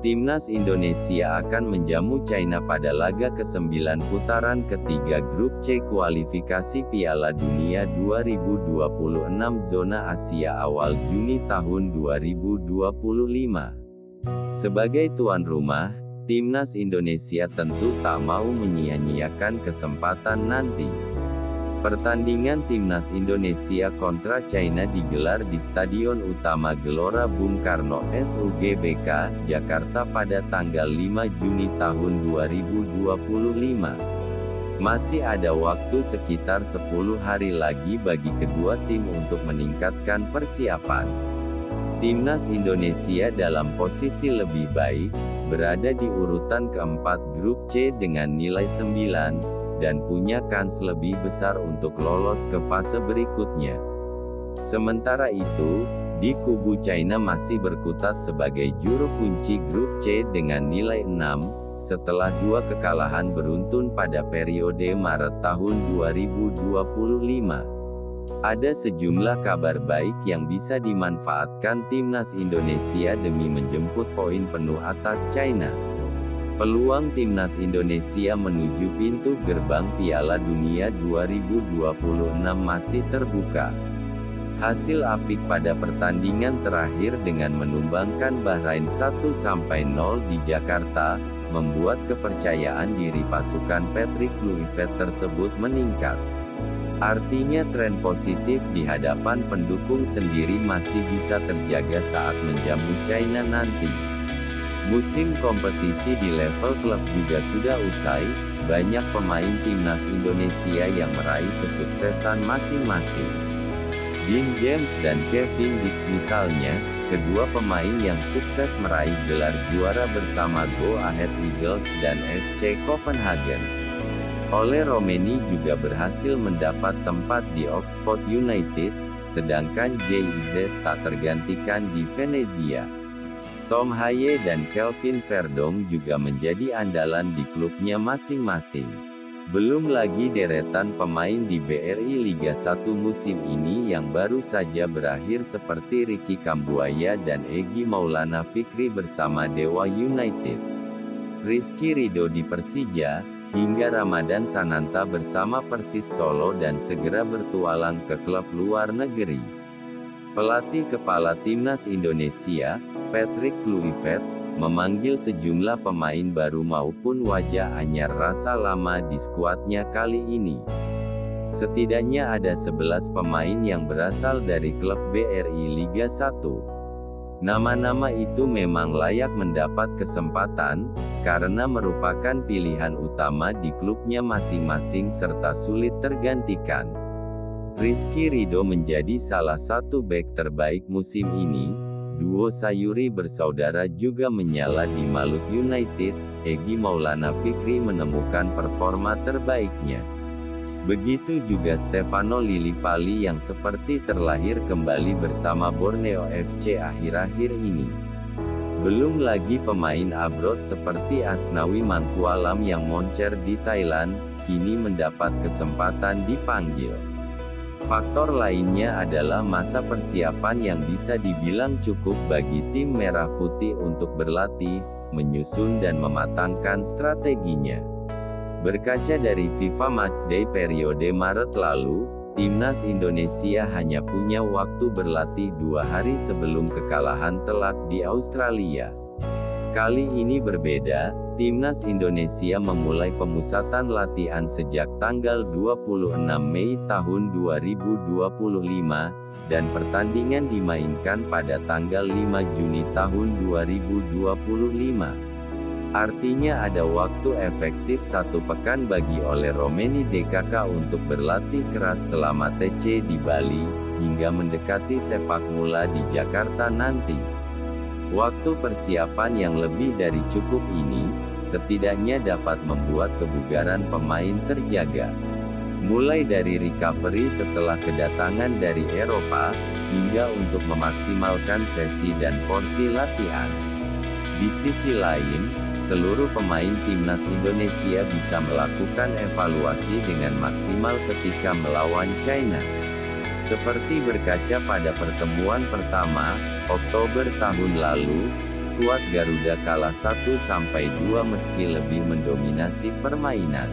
Timnas Indonesia akan menjamu China pada laga ke-9 putaran ketiga Grup C kualifikasi Piala Dunia 2026 zona Asia awal Juni tahun 2025. Sebagai tuan rumah, Timnas Indonesia tentu tak mau menyia-nyiakan kesempatan nanti. Pertandingan Timnas Indonesia kontra China digelar di Stadion Utama Gelora Bung Karno SUGBK, Jakarta pada tanggal 5 Juni tahun 2025. Masih ada waktu sekitar 10 hari lagi bagi kedua tim untuk meningkatkan persiapan. Timnas Indonesia dalam posisi lebih baik, berada di urutan keempat Grup C dengan nilai 9, dan punya kans lebih besar untuk lolos ke fase berikutnya. Sementara itu, di kubu China masih berkutat sebagai juru kunci Grup C dengan nilai 6, setelah 2 kekalahan beruntun pada periode Maret tahun 2025. Ada sejumlah kabar baik yang bisa dimanfaatkan Timnas Indonesia demi menjemput poin penuh atas China. Peluang Timnas Indonesia menuju pintu gerbang Piala Dunia 2026 masih terbuka. Hasil apik pada pertandingan terakhir dengan menumbangkan Bahrain 1-0 di Jakarta, membuat kepercayaan diri pasukan Patrick Kluivert tersebut meningkat. Artinya tren positif di hadapan pendukung sendiri masih bisa terjaga saat menjamu China nanti. Musim kompetisi di level klub juga sudah usai, banyak pemain Timnas Indonesia yang meraih kesuksesan masing-masing. Dean James dan Kevin Dix misalnya, kedua pemain yang sukses meraih gelar juara bersama Go Ahead Eagles dan FC Copenhagen. Ole Romeni juga berhasil mendapat tempat di Oxford United, sedangkan JIZ tak tergantikan di Venezia. Tom Haye dan Kelvin Verdong juga menjadi andalan di klubnya masing-masing. Belum lagi deretan pemain di BRI Liga 1 musim ini yang baru saja berakhir seperti Ricky Kambuaya dan Egy Maulana Fikri bersama Dewa United, Rizky Ridho di Persija, hingga Ramadan Sananta bersama Persis Solo dan segera bertualang ke klub luar negeri. Pelatih kepala Timnas Indonesia, Patrick Kluivert, memanggil sejumlah pemain baru maupun wajah anyar rasa lama di skuadnya kali ini. Setidaknya ada 11 pemain yang berasal dari klub BRI Liga 1. Nama-nama itu memang layak mendapat kesempatan, karena merupakan pilihan utama di klubnya masing-masing serta sulit tergantikan. Rizky Ridho menjadi salah satu bek terbaik musim ini. Duo Sayuri bersaudara juga menyala di Malut United, Egy Maulana Fikri menemukan performa terbaiknya. Begitu juga Stefano Lillipali yang seperti terlahir kembali bersama Borneo FC akhir-akhir ini. Belum lagi pemain abroad seperti Asnawi Mangkualam yang moncer di Thailand, kini mendapat kesempatan dipanggil. Faktor lainnya adalah masa persiapan yang bisa dibilang cukup bagi tim Merah Putih untuk berlatih, menyusun dan mematangkan strateginya. Berkaca dari FIFA Matchday periode Maret lalu, Timnas Indonesia hanya punya waktu berlatih 2 hari sebelum kekalahan telak di Australia. Kali ini berbeda, Timnas Indonesia memulai pemusatan latihan sejak tanggal 26 Mei tahun 2025, dan pertandingan dimainkan pada tanggal 5 Juni tahun 2025. Artinya ada waktu efektif 1 pekan bagi Ole Romeni DKK untuk berlatih keras selama TC di Bali, hingga mendekati sepak bola di Jakarta nanti. Waktu persiapan yang lebih dari cukup ini, setidaknya dapat membuat kebugaran pemain terjaga. Mulai dari recovery setelah kedatangan dari Eropa, hingga untuk memaksimalkan sesi dan porsi latihan. Di sisi lain, seluruh pemain Timnas Indonesia bisa melakukan evaluasi dengan maksimal ketika melawan China. Seperti berkaca pada pertemuan pertama, Oktober tahun lalu, skuad Garuda kalah 1-2 meski lebih mendominasi permainan.